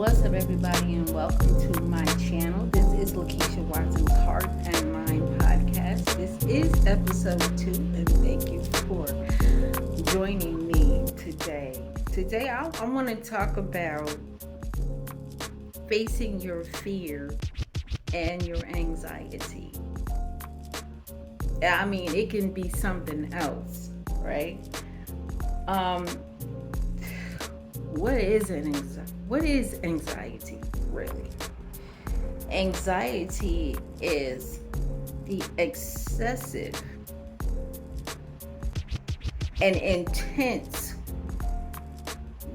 What's up, everybody, and welcome to my channel. This is Lakisha Watson's Heart and Mind podcast. This is episode 2, and thank you for joining me today. Today, I want to talk about facing your fear and your anxiety. I mean, it can be something else, right? What is anxiety really? Anxiety is the excessive and intense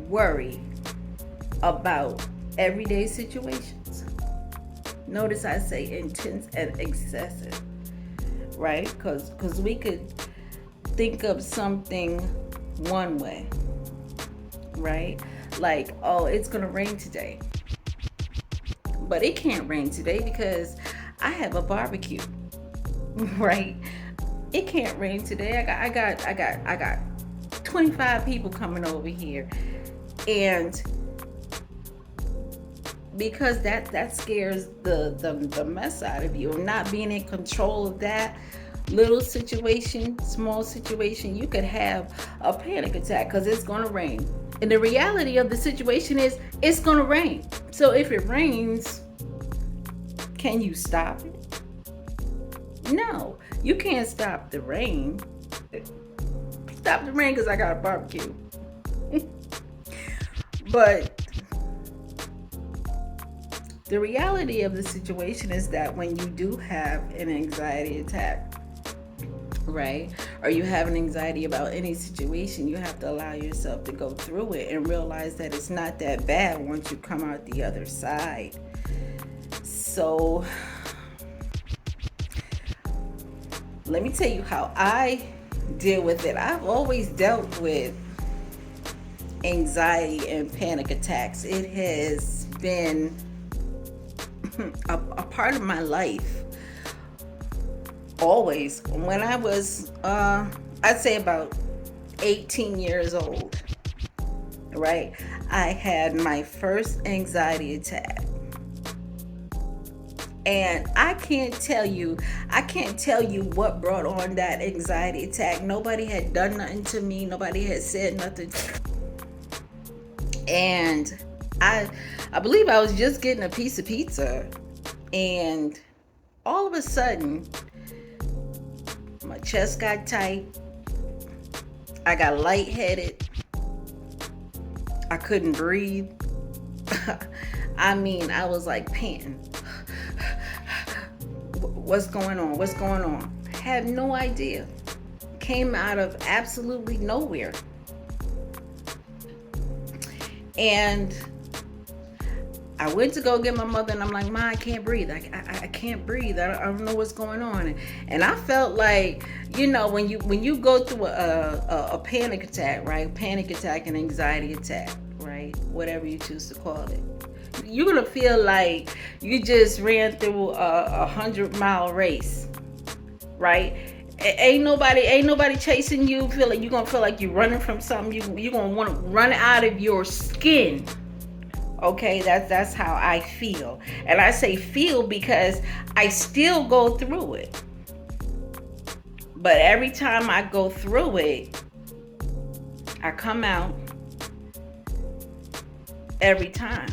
worry about everyday situations. Notice I say intense and excessive, right? Because we could think of something one way, right? Like, oh, it's gonna rain today, but it can't rain today because I have a barbecue, right? It can't rain today. I got 25 people coming over here, and because that scares the mess out of you, not being in control of that little situation, small situation, you could have a panic attack because it's gonna rain. And the reality of the situation is it's gonna rain. So if it rains, can you stop it? No, you can't stop the rain. Stop the rain because I got a barbecue. But the reality of the situation is that when you do have an anxiety attack, right, or you have an anxiety about any situation, you have to allow yourself to go through it and realize that it's not that bad once you come out the other side. So let me tell you how I deal with it. I've always dealt with anxiety and panic attacks. It has been a part of my life. Always. When I was, I'd say about 18 years old, right, I had my first anxiety attack. And I can't tell you what brought on that anxiety attack. Nobody had done nothing to me. Nobody had said nothing. And I believe I was just getting a piece of pizza, and all of a sudden, my chest got tight. I got lightheaded. I couldn't breathe. I mean, I was like panting. What's going on? What's going on? I had no idea. Came out of absolutely nowhere. And I went to go get my mother, and I'm like, Ma, I can't breathe. I can't breathe. I don't know what's going on. And I felt like, you know, when you go through a panic attack, right? Panic attack and anxiety attack, right? Whatever you choose to call it. You're gonna feel like you just ran through a 100-mile race, right? Ain't nobody chasing you. You're gonna feel like you're running from something. You're gonna want to run out of your skin. Okay, that's how I feel. And I say feel because I still go through it. But every time I go through it, I come out every time.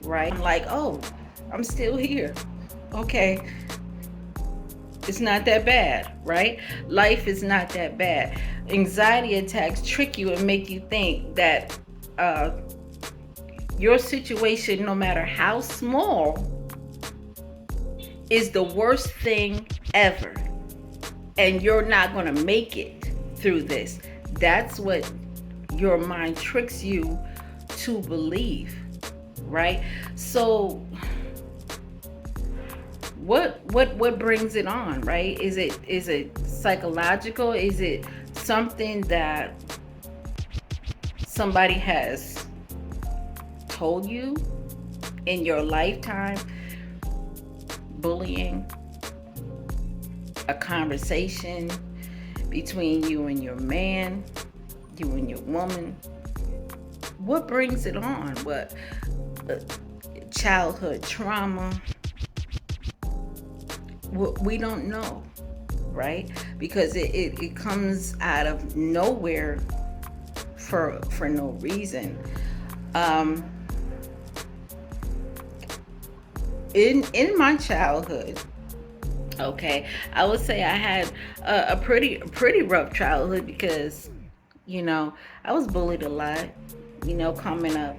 Right? I'm like, oh, I'm still here. Okay. It's not that bad, right? Life is not that bad. Anxiety attacks trick you and make you think that your situation, no matter how small, is the worst thing ever. And you're not going to make it through this. That's what your mind tricks you to believe, right? So what brings it on, right? Is it psychological? Is it something that somebody has told you in your lifetime? Bullying, a conversation between you and your man, you and your woman, What brings it on? What uh, childhood trauma? We don't know, right? Because it comes out of nowhere for no reason. Um, in my childhood, okay, I would say I had a pretty rough childhood because, you know, I was bullied a lot, coming up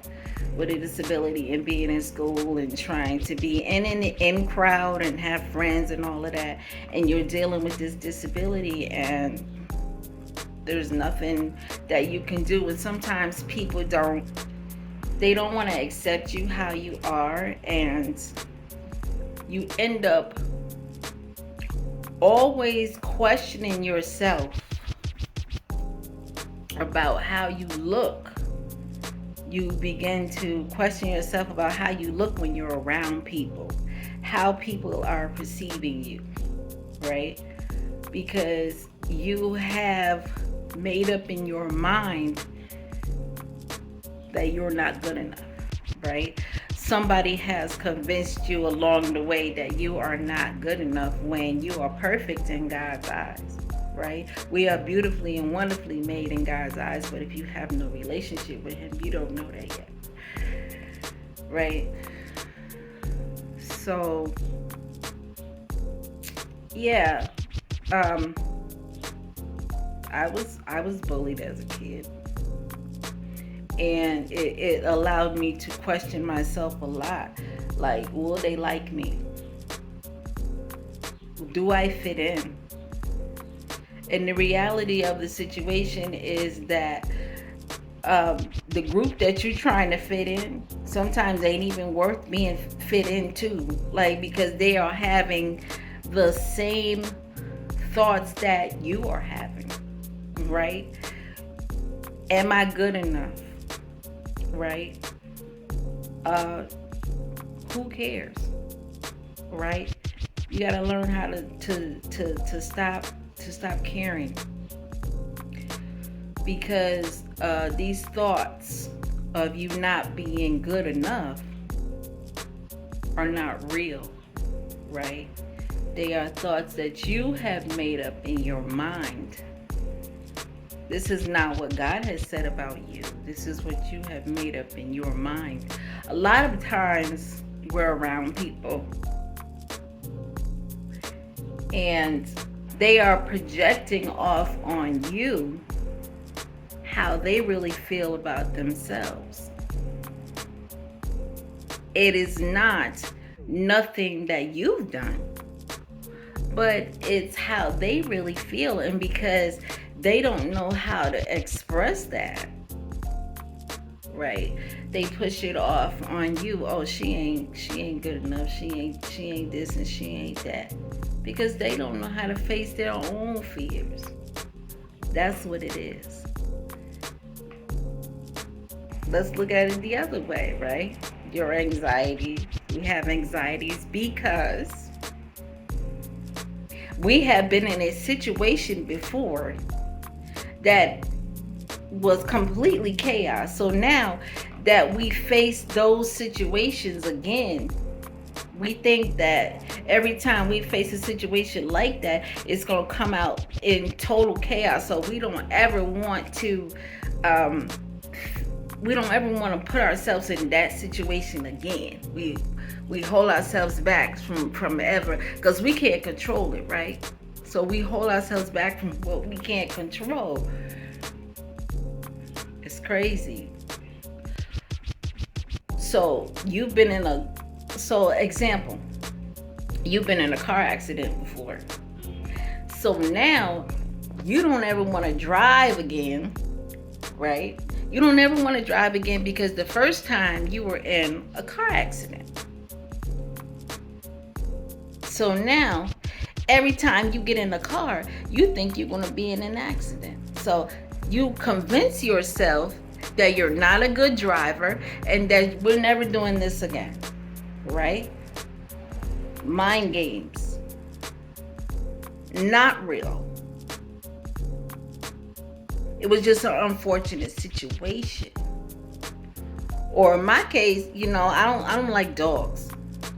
with a disability and being in school and trying to be in the in crowd and have friends and all of that. And you're dealing with this disability, and there's nothing that you can do. And sometimes people don't want to accept you how you are, and you end up always questioning yourself about how you look. You begin to question yourself about how you look when you're around people, how people are perceiving you, right? Because you have made up in your mind that you're not good enough, right? Somebody has convinced you along the way that you are not good enough when you are perfect in God's eyes, right? We are beautifully and wonderfully made in God's eyes, but if you have no relationship with Him, you don't know that yet, right? So, yeah, I was bullied as a kid, and it allowed me to question myself a lot. Like, will they like me? Do I fit in? And the reality of the situation is that the group that you're trying to fit in sometimes ain't even worth being fit into, like, because they are having the same thoughts that you are having, right? Am I good enough? Right? Who cares? Right? You got to learn how to stop caring, because these thoughts of you not being good enough are not real, right? They are thoughts that you have made up in your mind. This is not what God has said about you. This is what you have made up in your mind. A lot of times we're around people and they are projecting off on you how they really feel about themselves. It is not nothing that you've done, but it's how they really feel. And because they don't know how to express that, right? They push it off on you. Oh, she ain't good enough. She ain't this and she ain't that. Because they don't know how to face their own fears. That's what it is. Let's look at it the other way, right? Your anxiety. We have anxieties because we have been in a situation before that was completely chaos. So now that we face those situations again, we think that every time we face a situation like that, it's going to come out in total chaos. So we don't ever want to put ourselves in that situation again. We hold ourselves back from ever, because we can't control it, right? So we hold ourselves back from what we can't control. It's crazy. So example, you've been in a car accident before. So now you don't ever want to drive again, right? You don't ever want to drive again because the first time you were in a car accident. So now, every time you get in a car, you think you're going to be in an accident. So you convince yourself that you're not a good driver and that we're never doing this again, right? Mind games. Not real. It was just an unfortunate situation. Or in my case, I don't like dogs,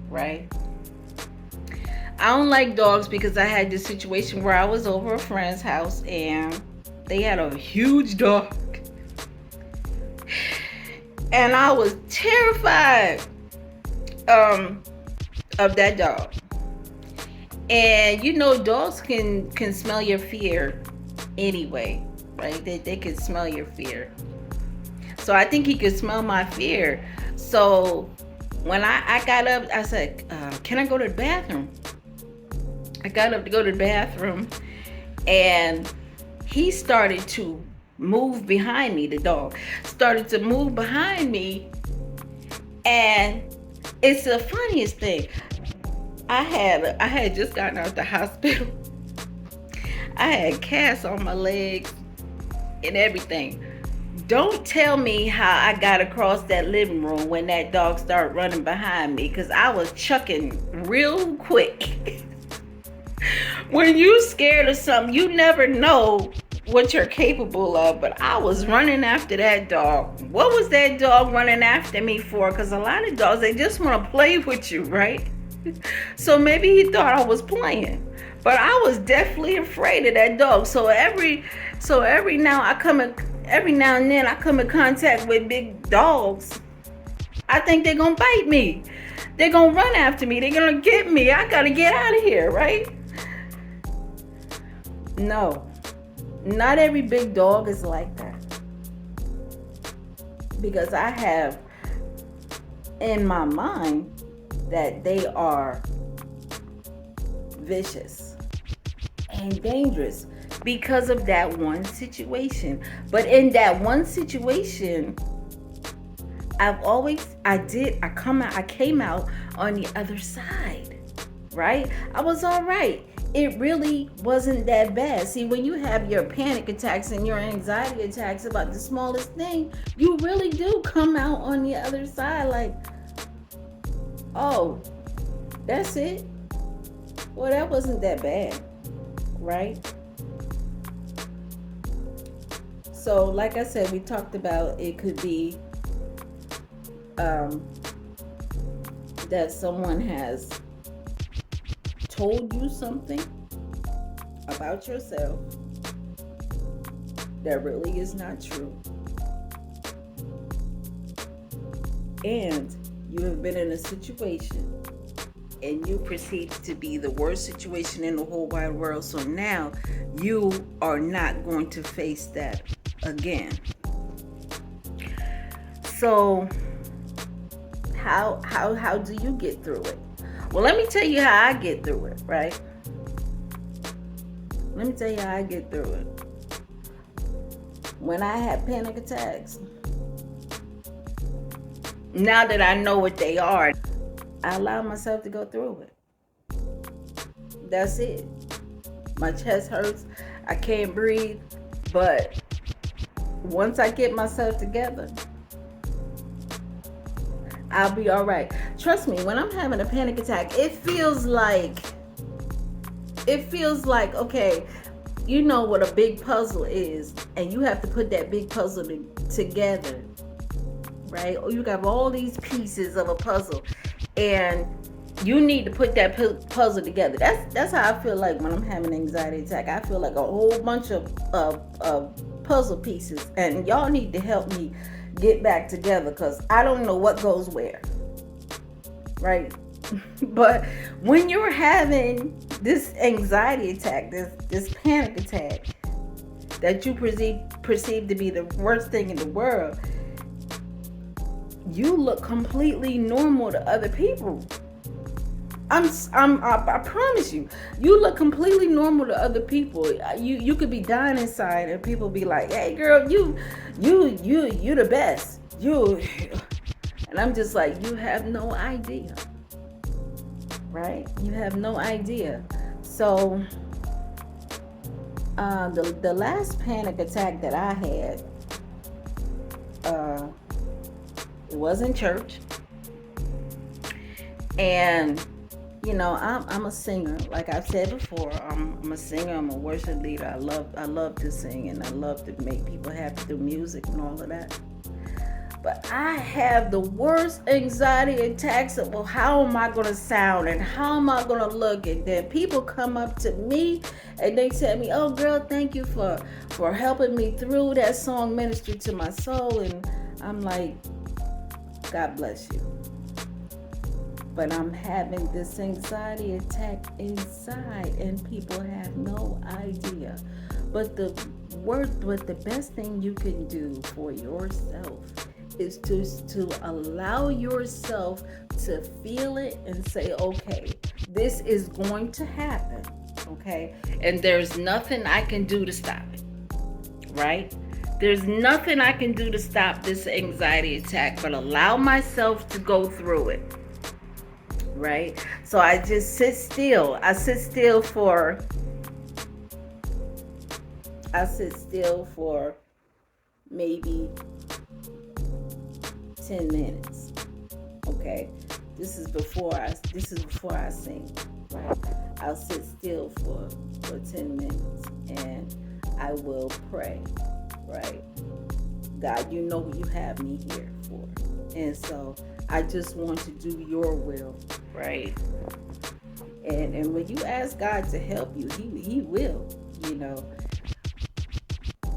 right? I don't like dogs because I had this situation where I was over a friend's house and they had a huge dog. And I was terrified of that dog. And dogs can smell your fear anyway, right? They can smell your fear. So I think he could smell my fear. So when I got up, I said, can I go to the bathroom? I got up to go to the bathroom, and he started to move behind me. The dog started to move behind me, and it's the funniest thing. I had just gotten out of the hospital. I had casts on my legs and everything. Don't tell me how I got across that living room when that dog started running behind me, because I was chucking real quick. When you scared of something, you never know what you're capable of. But I was running after that dog. What was that dog running after me for? Because a lot of dogs, they just want to play with you, right? So maybe he thought I was playing. But I was definitely afraid of that dog. So every now and then I come in contact with big dogs. I think they're gonna bite me. They're gonna run after me. They're gonna get me. I gotta get out of here, right? No, not every big dog is like that. Because I have in my mind that they are vicious and dangerous because of that one situation. But in that one situation, I came out on the other side, right? I was all right. It really wasn't that bad. See, when you have your panic attacks and your anxiety attacks about the smallest thing, you really do come out on the other side like, oh, that's it? Well, that wasn't that bad, right? So, like I said, we talked about it could be that someone has told you something about yourself that really is not true. And you have been in a situation and you perceive it to be the worst situation in the whole wide world. So now you are not going to face that again. So how do you get through it? Well, let me tell you how I get through it, right? Let me tell you how I get through it. When I have panic attacks, now that I know what they are, I allow myself to go through it. That's it. My chest hurts. I can't breathe. But once I get myself together, I'll be all right. Trust me, when I'm having a panic attack, it feels like, okay, you know what a big puzzle is, and you have to put that big puzzle together, right? Or you have all these pieces of a puzzle, and you need to put that puzzle together. That's how I feel like when I'm having an anxiety attack. I feel like a whole bunch of puzzle pieces, and y'all need to help me get back together, because I don't know what goes where, right? But when you're having this anxiety attack, this panic attack that you perceive to be the worst thing in the world, you look completely normal to other people. I promise you, you look completely normal to other people. You could be dying inside, and people be like, "Hey, girl, you the best." And I'm just like, you have no idea, right? You have no idea. So, the last panic attack that I had, it was in church, and I'm a singer. Like I've said before, I'm a singer. I'm a worship leader. I love to sing, and I love to make people happy through music and all of that. But I have the worst anxiety attacks of, well, how am I going to sound and how am I going to look? And then people come up to me and they tell me, oh, girl, thank you for helping me through that song, Ministry to My Soul. And I'm like, God bless you. But I'm having this anxiety attack inside and people have no idea. But the best thing you can do for yourself is to allow yourself to feel it and say, okay, this is going to happen, okay? And there's nothing I can do to stop it, right? There's nothing I can do to stop this anxiety attack, but allow myself to go through it, right? So I just sit still. I sit still for maybe 10 minutes. Okay, this is before I sing. Right, I'll sit still for 10 minutes and I will pray. Right, God, you know what you have me here for, and so I just want to do your will. Right, and when you ask God to help you, He will. You know.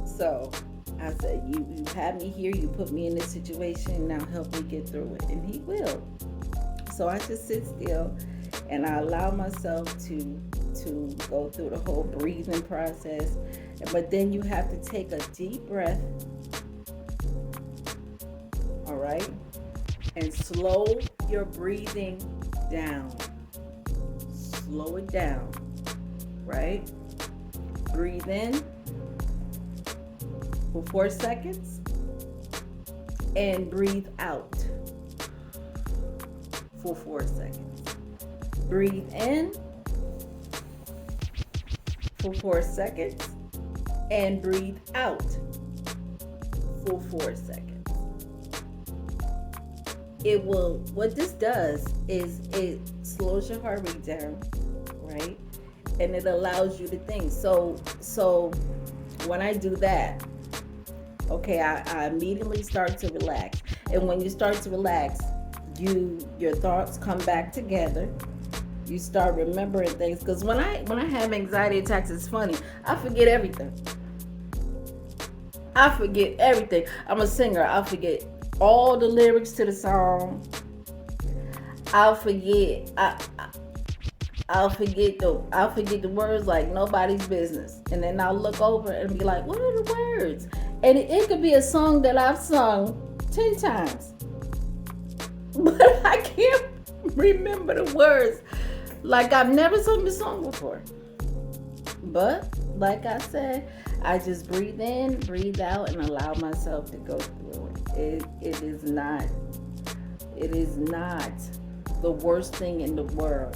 So I said, you have me here, you put me in this situation, now help me get through it. And He will. So I just sit still and I allow myself to go through the whole breathing process. But then you have to take a deep breath, all right? And slow your breathing down. Slow it down, right? Breathe in for 4 seconds and breathe out for 4 seconds. Breathe in for 4 seconds and breathe out for 4 seconds. What this does is it slows your heart rate down, right? And it allows you to think. So when I do that, okay, I immediately start to relax. And when you start to relax, your thoughts come back together. You start remembering things. Because when I have anxiety attacks, it's funny. I forget everything. I'm a singer. I'll forget all the lyrics to the song. I'll forget the words like nobody's business. And then I'll look over and be like, what are the words? And it could be a song that I've sung 10 times. But I can't remember the words. Like I've never sung the song before. But like I said, I just breathe in, breathe out, and allow myself to go through it. It is not the worst thing in the world.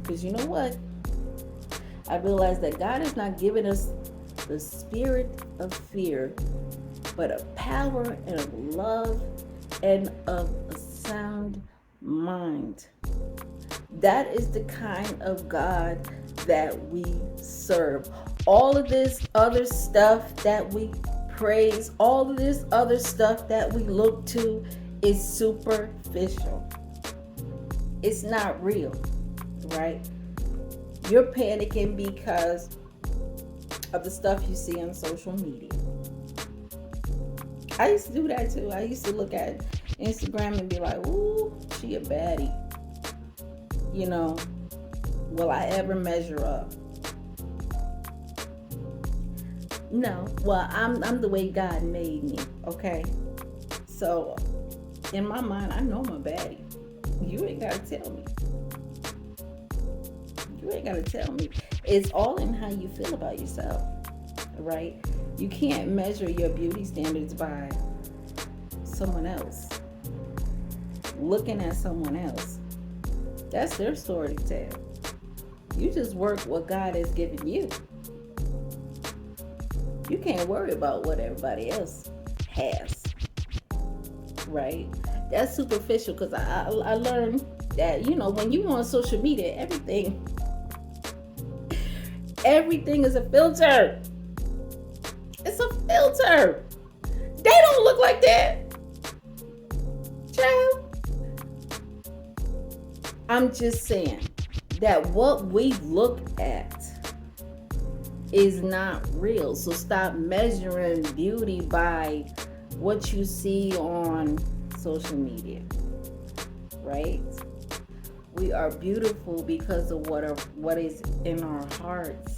Because you know what? I realized that God has not given us the spirit of fear, but of power and of love and of a sound mind. That is the kind of God that we serve. All of this other stuff that we praise, all of this other stuff that we look to is superficial. It's not real, right? You're panicking because of the stuff you see on social media. I used to do that too. I used to look at Instagram and be like, ooh, she a baddie. You know, will I ever measure up? No. Well, I'm the way God made me, okay? So, in my mind, I know I'm a baddie. You ain't gotta tell me. It's all in how you feel about yourself, right? You can't measure your beauty standards by someone else. Looking at someone else. That's their story to tell. You just work what God has given you. You can't worry about what everybody else has, right? That's superficial, because I learned that, you know, when you on social media, everything is a filter. It's a filter. They don't look like that. Child. I'm just saying that what we look at is not real. So stop measuring beauty by what you see on social media, right? We are beautiful because of what is in our hearts,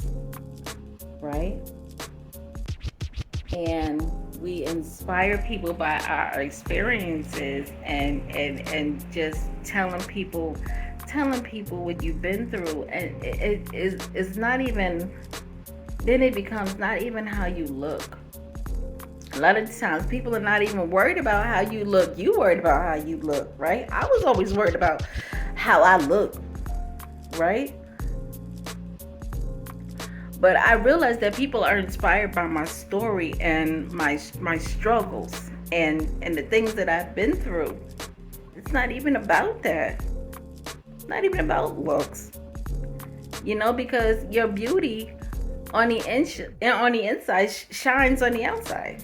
right? And we inspire people by our experiences and just telling people what you've been through. And it's not even, then it becomes not even how you look. A lot of times people are not even worried about how you look. You worried about how you look, right? I was always worried about how I look, right? But I realized that people are inspired by my story and my struggles and the things that I've been through. It's not even about that. Not even about looks. Because your beauty on the inside shines on the outside.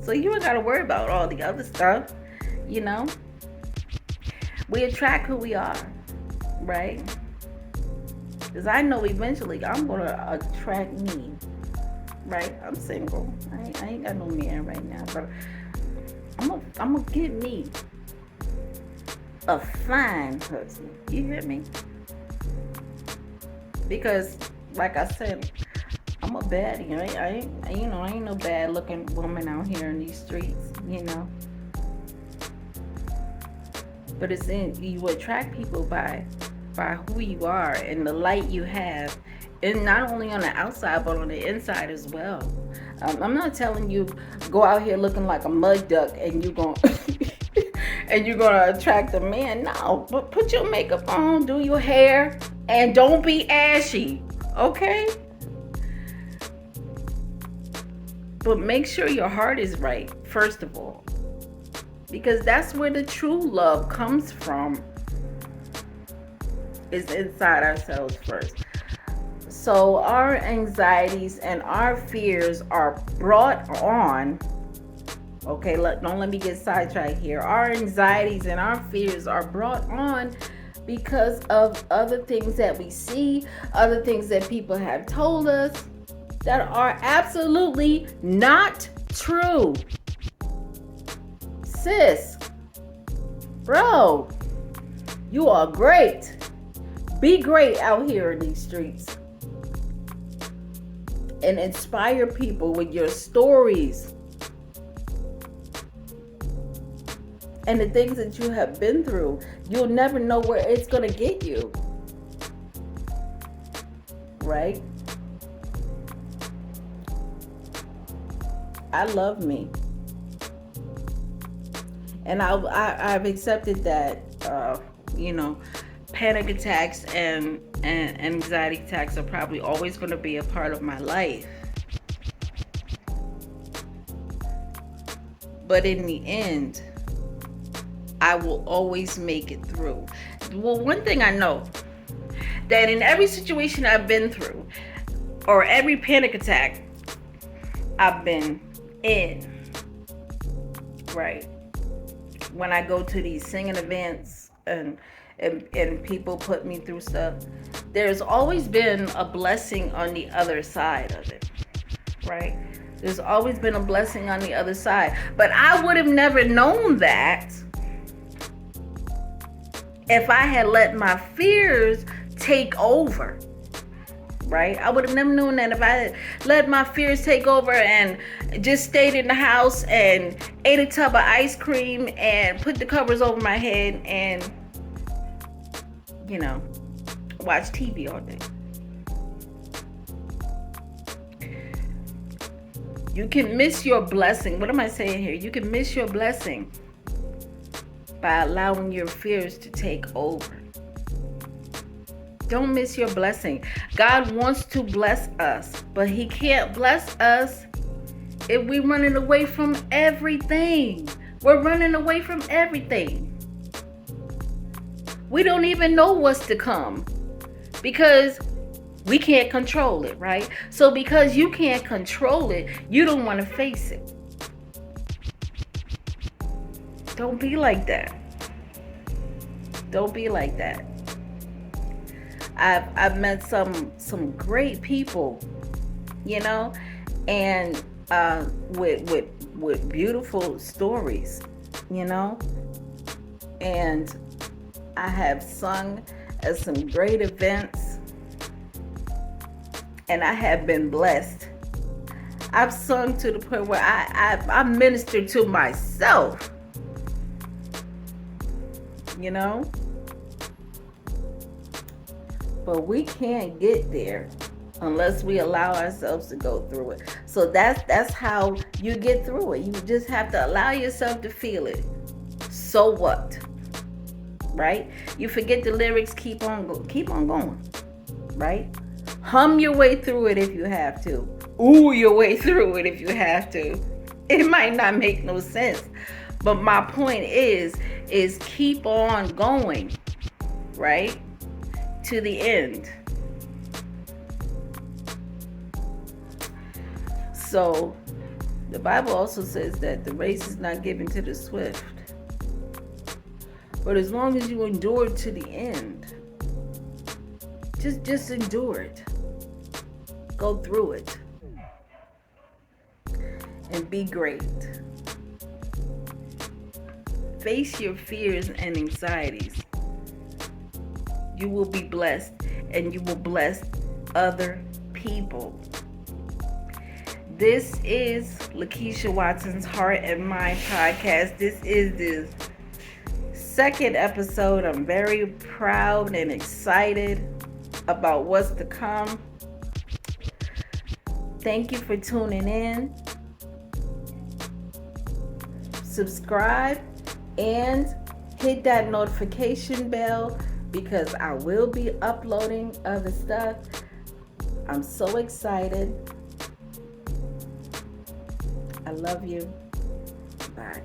So you don't got to worry about all the other stuff. We attract who we are, right? Because I know eventually I'm going to attract me, right? I'm single. I ain't got no man right now, but I'm going to get me a fine husband. You hear me? Because, like I said, I'm a baddie. I ain't no bad looking woman out here in these streets, But you attract people by who you are and the light you have, and not only on the outside but on the inside as well. I'm not telling you go out here looking like a mud duck and you're gonna attract a man. No, but put your makeup on, do your hair, and don't be ashy, okay? But make sure your heart is right, first of all, because that's where the true love comes from. Is inside ourselves first. So our anxieties and our fears are brought on. Okay, don't let me get sidetracked here. Our anxieties and our fears are brought on because of other things that we see, other things that people have told us that are absolutely not true. Sis, bro, you are great. Be great out here in these streets. And inspire people with your stories. And the things that you have been through. You'll never know where it's going to get you. Right? I love me. And I've accepted that, panic attacks and anxiety attacks are probably always going to be a part of my life. But in the end, I will always make it through. Well, one thing I know, that in every situation I've been through, or every panic attack I've been in, right? When I go to these singing events and people put me through stuff, there's always been a blessing on the other side of it, right? There's always been a blessing on the other side. But I would have never known that if I had let my fears take over, right? I would have never known that if I had let my fears take over and just stayed in the house and ate a tub of ice cream and put the covers over my head and watch TV all day. You can miss your blessing. What am I saying here? You can miss your blessing by allowing your fears to take over. Don't miss your blessing. God wants to bless us, but He can't bless us if we're running away from everything. We're running away from everything. We don't even know what's to come because we can't control it, right? So because you can't control it, you don't want to face it. Don't be like that. Don't be like that. I've met some great people, you know, and with beautiful stories, you know, and I have sung at some great events, and I have been blessed. I've sung to the point where I minister to myself, you know. But we can't get there unless we allow ourselves to go through it. So that's how you get through it. You just have to allow yourself to feel it. So what? Right? You forget the lyrics, keep on going. Right? Hum your way through it if you have to. Ooh your way through it if you have to. It might not make no sense. But my point is keep on going. Right? To the end. So the Bible also says that the race is not given to the swift, but as long as you endure to the end, just endure it. Go through it and be great. Face your fears and anxieties. You will be blessed, and you will bless other people. This is Lakisha Watson's Heart and Mind podcast. This is the second episode. I'm very proud and excited about what's to come. Thank you for tuning in. Subscribe and hit that notification bell, because I will be uploading other stuff. I'm so excited. I love you. Bye.